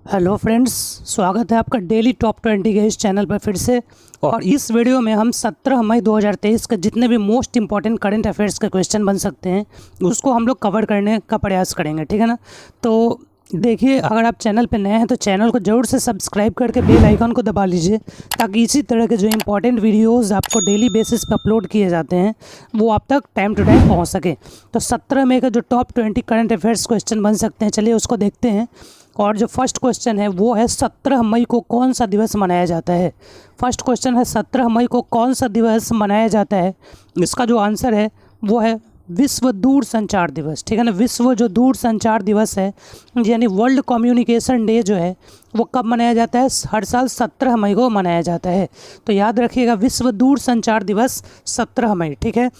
Hello friends, स्वागत है आपका डेली टॉप 20 के इस चैनल पर फिर से। और इस वीडियो में हम 17 मई 2023 के जितने भी मोस्ट इंपॉर्टेंट करंट अफेयर्स के क्वेश्चन बन सकते हैं उसको हम लोग कवर करने का प्रयास करेंगे, ठीक है ना। तो देखिए, अगर आप चैनल पर नए हैं तो चैनल को ज़रूर से सब्सक्राइब करके बेल आइकन को दबा लीजिए, ताकि इसी तरह के जो इंपॉर्टेंट वीडियोस आपको डेली बेसिस पर अपलोड किए जाते हैं वो आप तक टाइम टू टाइम पहुंच सके। तो 17 मई का जो टॉप 20 करंट अफेयर्स क्वेश्चन बन सकते हैं, चलिए उसको देखते हैं। और जो फर्स्ट क्वेश्चन है वो है 17 मई को कौन सा दिवस मनाया जाता है। फर्स्ट क्वेश्चन है 17 मई को कौन सा दिवस मनाया जाता है। इसका जो आंसर है वो है विश्व दूर संचार दिवस, ठीक है ना। विश्व जो दूर संचार दिवस है यानी वर्ल्ड कम्युनिकेशन डे जो है वो कब मनाया जाता है? हर साल 17 मई को मनाया जाता है। तो याद रखिएगा, विश्व दूर संचार दिवस 17 मई, ठीक है।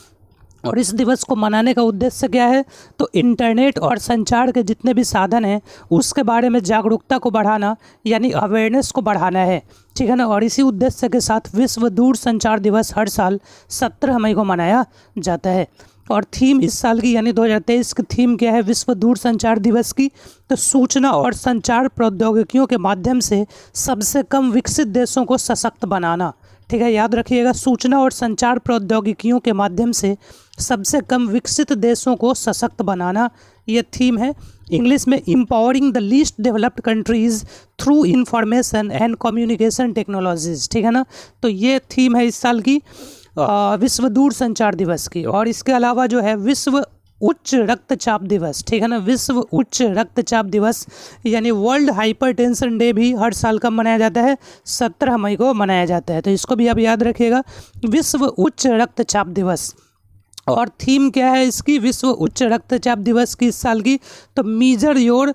और इस दिवस को मनाने का उद्देश्य क्या है? तो इंटरनेट और संचार के जितने भी साधन हैं उसके बारे में जागरूकता को बढ़ाना, यानी अवेयरनेस को बढ़ाना है, ठीक है ना। और इसी उद्देश्य के साथ विश्व दूर संचार दिवस हर साल 17 मई को मनाया जाता है। और थीम इस साल की यानी 2023 की थीम क्या है विश्व दूर संचार दिवस की? तो सूचना और संचार प्रौद्योगिकियों के माध्यम से सबसे कम विकसित देशों को सशक्त बनाना, ठीक है। याद रखिएगा, सूचना और संचार प्रौद्योगिकियों के माध्यम से सबसे कम विकसित देशों को सशक्त बनाना, ये थीम है। इंग्लिश में empowering the least developed countries through information and communication technologies, ठीक है ना। तो ये थीम है इस साल की विश्व दूर संचार दिवस की। और इसके अलावा जो है विश्व उच्च रक्तचाप दिवस, ठीक है ना। विश्व उच्च रक्तचाप दिवस यानी वर्ल्ड हाइपरटेंशन डे भी हर साल कब मनाया जाता है? 17 मई को मनाया जाता है। तो इसको भी आप याद रखिएगा, विश्व उच्च रक्तचाप दिवस। और थीम क्या है इसकी विश्व उच्च रक्तचाप दिवस की इस साल की? तो measure your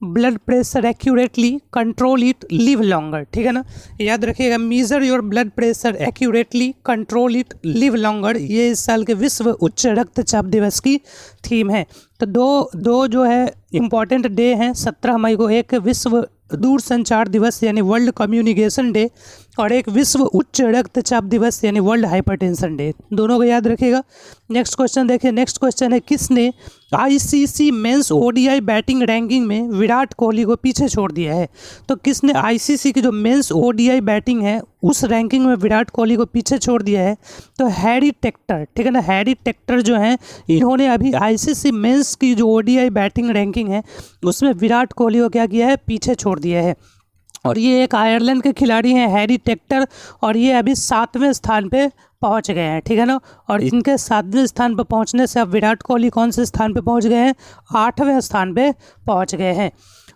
blood pressure accurately, control it, live longer, ठीक है ना। याद रखिएगा, measure your blood pressure accurately, control it, live longer, ये इस साल के विश्व उच्च रक्तचाप दिवस की थीम है। तो दो जो है इम्पॉर्टेंट डे हैं 17 मई को, एक विश्व दूर संचार दिवस यानी वर्ल्ड कम्युनिकेशन डे, और एक विश्व उच्च रक्तचाप दिवस यानी वर्ल्ड हाइपरटेंशन डे। दोनों को याद रखिएगा। नेक्स्ट क्वेश्चन देखिए, नेक्स्ट क्वेश्चन है किसने ICC men's ODI batting ranking में विराट कोहली को पीछे छोड़ दिया है? तो किसने आईसीसी की जो मेंस ओडीआई बैटिंग है उस रैंकिंग में विराट कोहली को पीछे छोड़ दिया है? तो हैरी टेक्टर, ठीक है ना। हैरी टेक्टर जो हैं इन्होंने अभी आईसीसी मेंस की जो ओडीआई बैटिंग रैंकिंग है उसमें विराट कोहली को क्या किया है? पीछे छोड़ दिया है। और ये एक आयरलैंड के खिलाड़ी हैं हैरी टेक्टर, और ये अभी 7वें स्थान पे पहुंच गए हैं, ठीक है ना। और इनके 7वें स्थान पर पहुंचने से अब विराट कोहली कौन से स्थान पे पहुंच गए हैं? 8वें स्थान पे पहुंच गए हैं।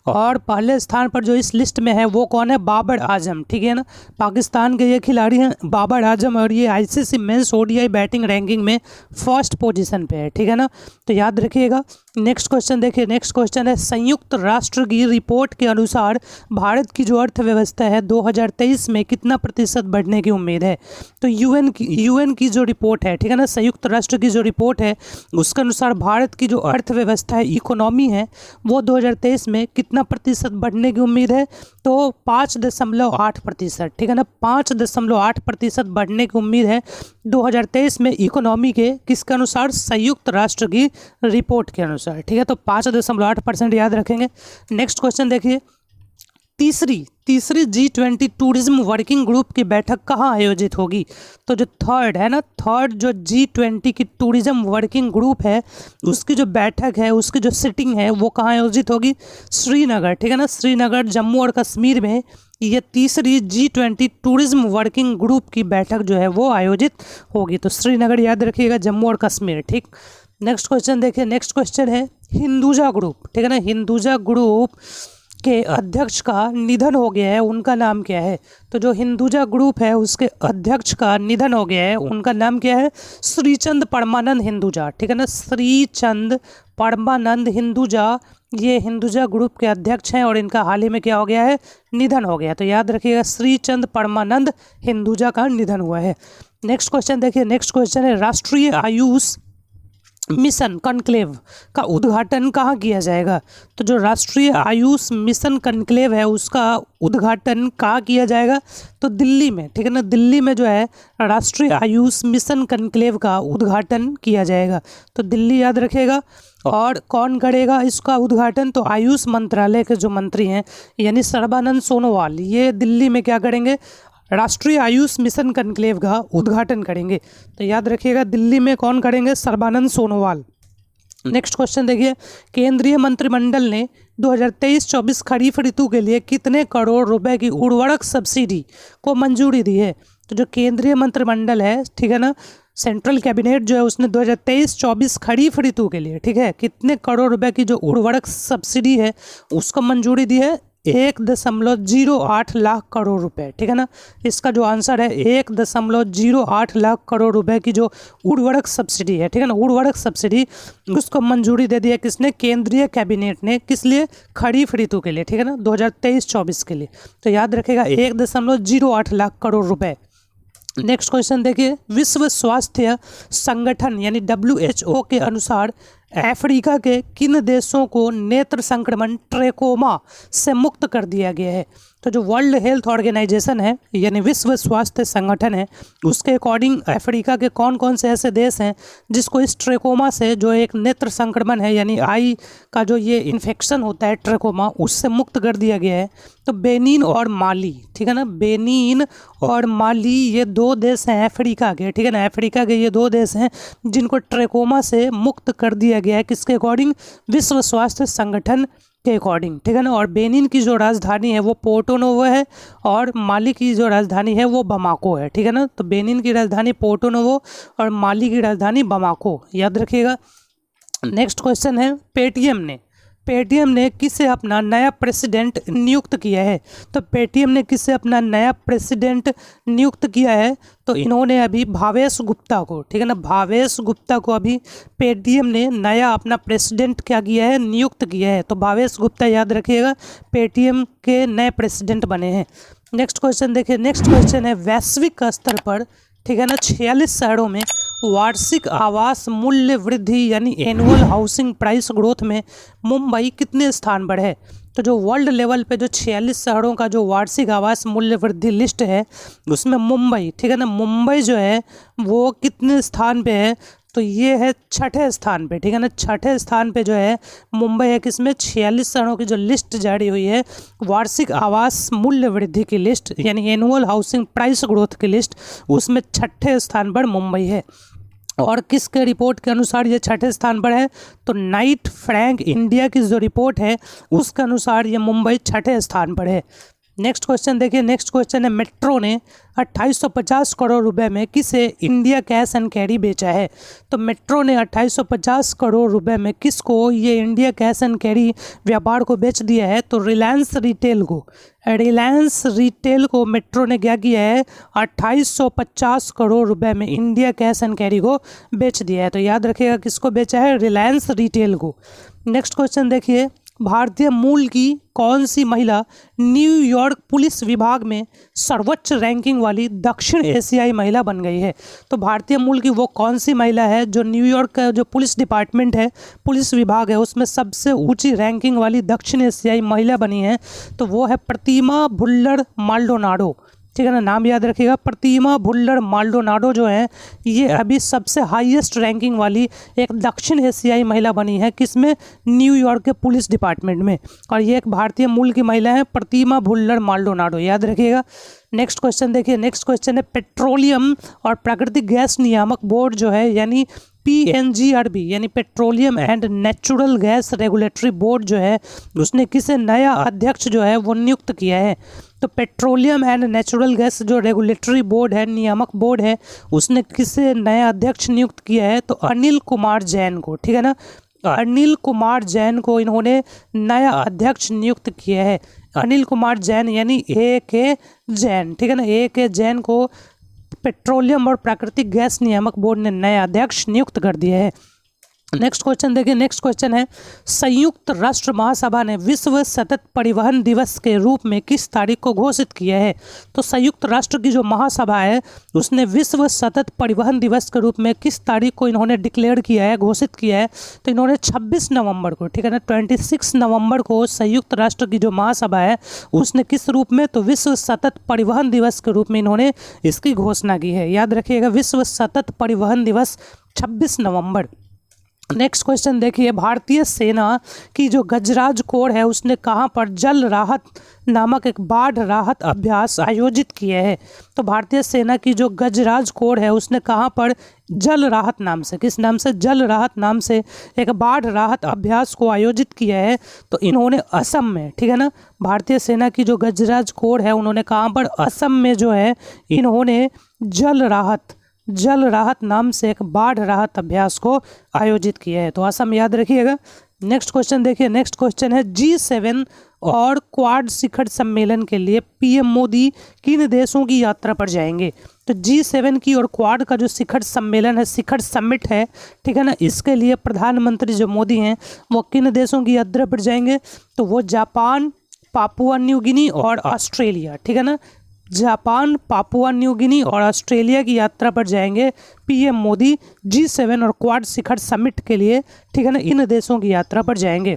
और पहले स्थान पर जो इस लिस्ट में है वो कौन है? बाबर आजम, ठीक है ना। पाकिस्तान के ये खिलाड़ी हैं बाबर आजम, और ये ICC men's ODI batting ranking में फर्स्ट पोजीशन पे है, ठीक है ना। तो याद रखिएगा। नेक्स्ट क्वेश्चन देखिए, नेक्स्ट क्वेश्चन है संयुक्त राष्ट्र की रिपोर्ट के अनुसार भारत की जो अर्थव्यवस्था है 2023 में कितना प्रतिशत बढ़ने की उम्मीद है? तो यूएन की जो रिपोर्ट है, ठीक है ना, संयुक्त राष्ट्र की जो रिपोर्ट है उसके अनुसार भारत की जो अर्थव्यवस्था है, इकोनॉमी है, वो 2023 में कितना प्रतिशत बढ़ने की उम्मीद है? तो 5.8%, ठीक है ना। 5.8% बढ़ने की उम्मीद है 2023 में इकोनॉमी के, किसके अनुसार? संयुक्त राष्ट्र की रिपोर्ट के अनुसार, ठीक है। तो 5.8% याद रखेंगे। नेक्स्ट क्वेश्चन देखिए, तीसरी G20 टूरिज्म वर्किंग ग्रुप की बैठक कहाँ आयोजित होगी? तो जो थर्ड है ना, थर्ड जो G20 की टूरिज्म वर्किंग ग्रुप है उसकी जो बैठक है, उसकी जो सिटिंग है वो कहाँ आयोजित होगी? श्रीनगर, ठीक है ना। श्रीनगर जम्मू और कश्मीर में ये तीसरी G20 टूरिज्म वर्किंग ग्रुप की बैठक जो है वो आयोजित होगी। तो श्रीनगर याद रखिएगा, जम्मू और कश्मीर, ठीक। नेक्स्ट क्वेश्चन देखिए, नेक्स्ट क्वेश्चन है हिंदुजा ग्रुप, ठीक है ना। हिंदुजा ग्रुप के अध्यक्ष का निधन हो गया है, उनका नाम क्या है? तो जो हिंदुजा ग्रुप है उसके अध्यक्ष का निधन हो गया है, उनका नाम क्या है? श्रीचंद परमानंद हिंदुजा, ठीक है ना। श्रीचंद परमानंद हिंदुजा, ये हिंदुजा ग्रुप के अध्यक्ष हैं और इनका हाल ही में क्या हो गया है? निधन हो गया। तो याद रखिएगा, श्रीचंद परमानंद हिंदुजा का निधन हुआ है। नेक्स्ट क्वेश्चन देखिए, नेक्स्ट क्वेश्चन है राष्ट्रीय आयुष मिशन कॉन्क्लेव का उद्घाटन कहाँ किया जाएगा? तो जो राष्ट्रीय आयुष मिशन कॉन्क्लेव है उसका उद्घाटन कहाँ किया जाएगा? तो दिल्ली में, ठीक है ना, दिल्ली में जो है राष्ट्रीय आयुष मिशन कॉन्क्लेव का उद्घाटन किया जाएगा। तो दिल्ली याद रखिएगा। और कौन करेगा इसका उद्घाटन? तो आयुष मंत्रालय के जो मंत्री हैं यानी सर्बानंद सोनोवाल, ये दिल्ली में क्या करेंगे? राष्ट्रीय आयुष मिशन कॉन्क्लेव का उद्घाटन करेंगे। तो याद रखिएगा दिल्ली में कौन करेंगे? सर्बानंद सोनोवाल। नेक्स्ट क्वेश्चन देखिए, केंद्रीय मंत्रिमंडल ने 2023-24 खरीफ ऋतु के लिए कितने करोड़ रुपए की उर्वरक सब्सिडी को मंजूरी दी है? तो जो केंद्रीय मंत्रिमंडल है, ठीक है ना, सेंट्रल कैबिनेट जो है उसने 2023-24 खरीफ ऋतु के लिए, ठीक है, कितने करोड़ रुपए की जो उर्वरक सब्सिडी है उसको मंजूरी दी है? 1.08 लाख करोड़ रुपए, ठीक है ना। इसका जो आंसर है 1.08 लाख करोड़ रुपए की जो उर्वरक सब्सिडी है, ठीक है ना, उर्वरक सब्सिडी उसको मंजूरी दे दी है किसने? केंद्रीय कैबिनेट ने। किस लिए? खरीफ ऋतु के लिए, ठीक है ना, 2023-24 के लिए। तो याद रखेगा 1.08 लाख करोड़ रुपए। नेक्स्ट क्वेश्चन देखिए, विश्व स्वास्थ्य संगठन यानी WHO के अनुसार अफ्रीका के किन देशों को नेत्र संक्रमण ट्रेकोमा से मुक्त कर दिया गया है? तो जो वर्ल्ड हेल्थ ऑर्गेनाइजेशन है यानी विश्व स्वास्थ्य संगठन है उसके अकॉर्डिंग अफ्रीका के कौन कौन से ऐसे देश हैं जिसको इस ट्रेकोमा से, जो एक नेत्र संक्रमण है यानी आई का जो ये इन्फेक्शन होता है ट्रेकोमा, उससे मुक्त कर दिया गया है? तो बेनिन और माली, ठीक है ना, बेनिन और माली ये दो देश हैं अफ्रीका के, ठीक है ना, अफ्रीका के ये दो देश हैं जिनको ट्रेकोमा से मुक्त कर दिया गया है। किसके अकॉर्डिंग? विश्व स्वास्थ्य संगठन के अकॉर्डिंग, ठीक है ना। और बेनिन की जो राजधानी है वो पोर्टो नोवो है और माली की जो राजधानी है वो बमाको है, ठीक है ना। तो बेनिन की राजधानी पोर्टो नोवो और माली की राजधानी बमाको, याद रखिएगा। नेक्स्ट क्वेश्चन है, पेटीएम ने किसे अपना नया प्रेसिडेंट नियुक्त किया है? तो पेटीएम ने किसे अपना नया प्रेसिडेंट नियुक्त किया है? तो इन्होंने अभी भावेश गुप्ता को, ठीक है ना, भावेश गुप्ता को अभी पेटीएम ने नया अपना प्रेसिडेंट क्या किया है? नियुक्त किया है। तो भावेश गुप्ता याद रखिएगा पेटीएम के नए प्रेसिडेंट बने हैं। नेक्स्ट क्वेश्चन देखिए, नेक्स्ट क्वेश्चन है, वैश्विक स्तर पर, ठीक है ना, 46 शहरों में वार्षिक आवास मूल्य वृद्धि यानी एनुअल हाउसिंग प्राइस ग्रोथ में मुंबई कितने स्थान पर है? तो जो वर्ल्ड लेवल पे जो 46 शहरों का जो वार्षिक आवास मूल्य वृद्धि लिस्ट है उसमें मुंबई, ठीक है ना, मुंबई जो है वो कितने स्थान पे है? तो ये है 6ठे स्थान पे, ठीक है ना, 6ठे स्थान पे जो है मुंबई है। किसमें? 46 शहरों की जो लिस्ट जारी हुई है वार्षिक आवास मूल्य वृद्धि की लिस्ट यानी एनुअल हाउसिंग प्राइस ग्रोथ की लिस्ट, उसमें 6ठे स्थान पर मुंबई है। और किसके रिपोर्ट के अनुसार ये 6ठे स्थान पर है? तो नाइट फ्रैंक इंडिया की जो रिपोर्ट है उसके अनुसार ये मुंबई 6ठे स्थान पर है। नेक्स्ट क्वेश्चन देखिए, नेक्स्ट क्वेश्चन है, मेट्रो ने 2850 करोड़ रुपए में किसे इंडिया कैश एंड कैरी बेचा है? तो मेट्रो ने 2850 करोड़ रुपए में किसको ये इंडिया कैश एंड कैरी व्यापार को बेच दिया है? तो रिलायंस रिटेल को मेट्रो ने क्या किया है? 2850 करोड़ रुपए में इंडिया कैश एंड कैरी को बेच दिया है। तो याद रखिएगा किसको बेचा है? रिलायंस रिटेल को। नेक्स्ट क्वेश्चन देखिए, भारतीय मूल की कौन सी महिला न्यूयॉर्क पुलिस विभाग में सर्वोच्च रैंकिंग वाली दक्षिण एशियाई महिला बन गई है? तो भारतीय मूल की वो कौन सी महिला है जो न्यूयॉर्क का जो पुलिस डिपार्टमेंट है, पुलिस विभाग है, उसमें सबसे ऊंची रैंकिंग वाली दक्षिण एशियाई महिला बनी है? तो वो है प्रतिमा भुल्लर माल्डोनाडो, ठीक है ना, नाम याद रखिएगा। प्रतिमा भुल्लर माल्डोनाडो जो है ये अभी सबसे हाईएस्ट रैंकिंग वाली एक दक्षिण एशियाई महिला बनी है। किसमें? न्यूयॉर्क के पुलिस डिपार्टमेंट में। और ये एक भारतीय मूल की महिला है, प्रतिमा भुल्लर माल्डोनाडो, याद रखिएगा। नेक्स्ट क्वेश्चन देखिए, नेक्स्ट क्वेश्चन है, पेट्रोलियम और प्राकृतिक गैस नियामक बोर्ड जो है यानी PNGRB यानी petroleum and natural gas regulatory board जो है उसने किसे नया अध्यक्ष जो है वो नियुक्त किया है? तो पेट्रोलियम एंड नेचुरल गैस जो रेगुलेटरी बोर्ड है, नियामक बोर्ड है, उसने किसे नया अध्यक्ष नियुक्त किया है? तो अनिल कुमार जैन को, ठीक है ना, अनिल कुमार जैन को इन्होंने नया अध्यक्ष नियुक्त किया है। अनिल कुमार जैन यानी AK जैन, ठीक है ना, AK जैन को पेट्रोलियम और प्राकृतिक गैस नियामक बोर्ड ने नया अध्यक्ष नियुक्त कर दिया है। नेक्स्ट क्वेश्चन देखिए, नेक्स्ट क्वेश्चन है संयुक्त राष्ट्र महासभा ने विश्व सतत परिवहन दिवस के रूप में किस तारीख को घोषित किया है। तो संयुक्त राष्ट्र की जो महासभा है उसने विश्व सतत परिवहन दिवस के रूप में किस तारीख को इन्होंने डिक्लेयर किया है, घोषित किया है। तो इन्होंने 26 नवंबर को, ठीक है ना, 26 नवंबर को संयुक्त राष्ट्र की जो महासभा है उसने किस रूप में, तो विश्व सतत परिवहन दिवस के रूप में इन्होंने इसकी घोषणा की है। याद रखिएगा, विश्व सतत परिवहन दिवस 26 नवंबर। नेक्स्ट क्वेश्चन देखिए, भारतीय सेना की जो गजराज कोर है उसने कहाँ पर जल राहत नामक एक बाढ़ राहत अभ्यास आयोजित किए हैं। तो भारतीय सेना की जो गजराज कोर है उसने कहाँ पर जल राहत नाम से, किस नाम से, जल राहत नाम से एक बाढ़ राहत अभ्यास को आयोजित किया है। तो इन्होंने असम में, ठीक है ना, भारतीय सेना की जो गजराज कोर है उन्होंने कहाँ पर, असम में जो है इन्होंने जल राहत नाम से एक बाढ़ राहत अभ्यास को आयोजित किया है। तो असम याद रखिएगा। नेक्स्ट क्वेश्चन देखिए, नेक्स्ट क्वेश्चन है G7 और क्वाड शिखर सम्मेलन के लिए पीएम मोदी किन देशों की यात्रा पर जाएंगे। तो G7 की और क्वाड का जो शिखर सम्मेलन है, शिखर समिट है, ठीक है ना, इसके लिए प्रधानमंत्री जो मोदी हैं वो किन देशों की यात्रा पर जाएंगे। तो वो जापान, पापुआ न्यू गिनी और ऑस्ट्रेलिया, ठीक है ना, जापान, पापुआ न्यू गिनी और ऑस्ट्रेलिया की यात्रा पर जाएंगे पीएम मोदी G7 और क्वाड शिखर समिट के लिए, ठीक है ना, इन देशों की यात्रा पर जाएंगे।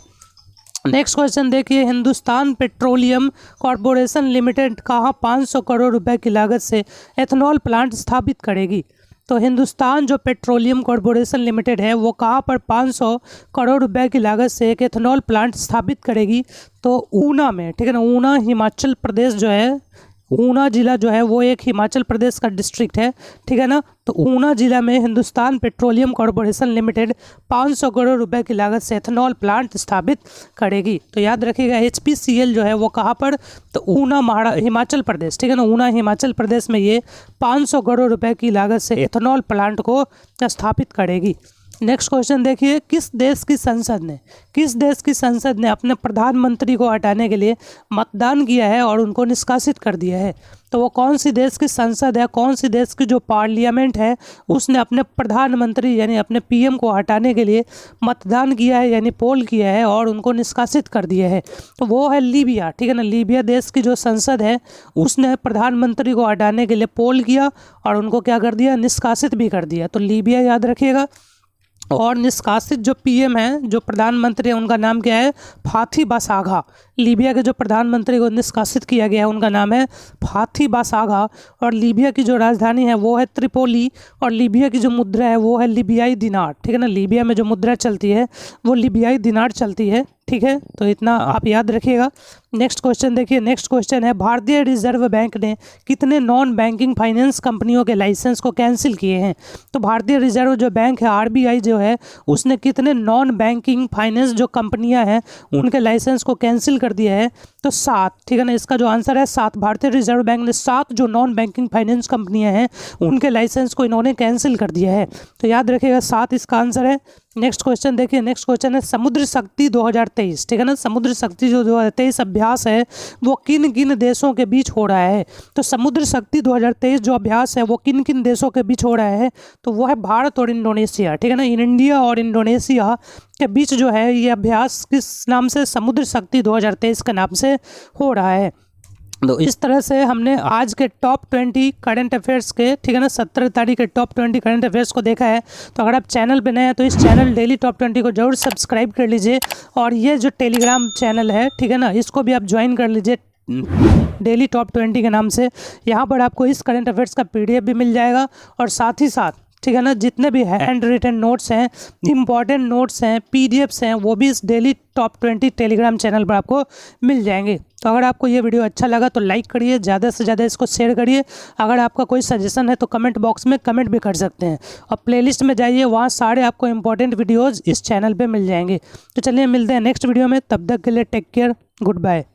नेक्स्ट क्वेश्चन देखिए, हिंदुस्तान पेट्रोलियम कॉरपोरेशन लिमिटेड कहाँ 500 करोड़ रुपए की लागत से एथेनॉल प्लांट स्थापित करेगी। तो हिंदुस्तान जो पेट्रोलियम कॉरपोरेशन लिमिटेड है वो कहाँ पर 500 करोड़ रुपए की लागत से एक एथेनॉल प्लांट स्थापित करेगी। तो ऊना में, ठीक है ना, ऊना हिमाचल प्रदेश जो है, ऊना जिला जो है वो एक हिमाचल प्रदेश का डिस्ट्रिक्ट है, ठीक है ना। तो ऊना जिला में Hindustan petroleum corporation limited 500 crore रुपए की लागत से एथेनॉल प्लांट स्थापित करेगी। तो याद रखिएगा, HPCL जो है वो कहाँ पर, तो ऊना हिमाचल प्रदेश, ठीक है ना, ऊना हिमाचल प्रदेश में ये 500 करोड़ रुपए की लागत से एथेनॉल प्लांट को स्थापित करेगी। नेक्स्ट क्वेश्चन देखिए, किस देश की संसद ने अपने प्रधानमंत्री को हटाने के लिए मतदान किया है और उनको निष्कासित कर दिया है। तो वो कौन सी देश की संसद है, कौन सी देश की जो पार्लियामेंट है उसने अपने प्रधानमंत्री यानी अपने पीएम को हटाने के लिए मतदान किया है यानी पोल किया है और उनको निष्कासित कर दिया है। तो वो है लीबिया, ठीक है ना, लीबिया देश की जो संसद है उसने प्रधानमंत्री को हटाने के लिए पोल किया और उनको क्या कर दिया, निष्कासित भी कर दिया। तो लीबिया याद रखिएगा। और निष्कासित जो पीएम है, जो प्रधानमंत्री है, उनका नाम क्या है, फाथी बासागा। लीबिया के जो प्रधानमंत्री को निष्कासित किया गया है उनका नाम है फाथी बासागा। और लीबिया की जो राजधानी है वो है त्रिपोली और लीबिया की जो मुद्रा है वो है लीबियाई दिनार, ठीक है ना, लीबिया में जो मुद्रा चलती है वो लीबियाई दिनार चलती है, ठीक है। तो इतना आप याद रखिएगा। नेक्स्ट क्वेश्चन देखिए, नेक्स्ट क्वेश्चन है भारतीय रिजर्व बैंक ने कितने नॉन बैंकिंग फाइनेंस कंपनियों के लाइसेंस को कैंसिल किए हैं। तो भारतीय रिजर्व जो बैंक है, RBI जो है, उसने कितने नॉन बैंकिंग फाइनेंस जो कंपनियां हैं उनके लाइसेंस को कैंसिल कर दिया है। तो 7, ठीक है ना, इसका जो आंसर है 7। भारतीय रिजर्व बैंक ने 7 जो नॉन बैंकिंग फाइनेंस कंपनियां हैं उनके लाइसेंस को इन्होंने कैंसिल कर दिया है। तो याद रखिएगा 7 इसका आंसर है। नेक्स्ट क्वेश्चन देखिए, नेक्स्ट क्वेश्चन है समुद्र शक्ति 2023, ठीक है ना, समुद्र शक्ति जो 2023 अभ्यास है वो किन किन देशों के बीच हो रहा है। तो समुद्र शक्ति 2023 जो अभ्यास है वो किन किन देशों के बीच हो रहा है। तो वो है भारत और इंडोनेशिया, ठीक है ना, इंडिया और इंडोनेशिया के बीच जो है ये अभ्यास किस नाम से, समुद्र शक्ति 2023 के नाम से हो रहा है। तो इस तरह से हमने आज के टॉप 20 करंट अफेयर्स के, ठीक है ना, 17 तारीख के टॉप 20 करंट अफेयर्स को देखा है। तो अगर आप चैनल पे नए हैं तो इस चैनल डेली टॉप 20 को जरूर सब्सक्राइब कर लीजिए। और ये जो टेलीग्राम चैनल है, ठीक है ना, इसको भी आप ज्वाइन कर लीजिए डेली टॉप 20 के नाम से। यहाँ पर आपको इस करंट अफेयर्स का PDF भी मिल जाएगा और साथ ही साथ, ठीक है ना, जितने भी हैंड रिटन नोट्स हैं, इंपॉर्टेंट नोट्स हैं, PDFs हैं, वो भी इस डेली टॉप 20 टेलीग्राम चैनल पर आपको मिल जाएंगे। तो अगर आपको ये वीडियो अच्छा लगा तो लाइक करिए, ज़्यादा से ज़्यादा इसको शेयर करिए। अगर आपका कोई सजेशन है तो कमेंट बॉक्स में कमेंट भी कर सकते हैं। और प्लेलिस्ट में जाइए, वहाँ सारे आपको इंपॉर्टेंट वीडियोज़ इस चैनल पर मिल जाएंगे। तो चलिए मिलते हैं नेक्स्ट वीडियो में, तब तक के लिए टेक केयर, गुड बाय।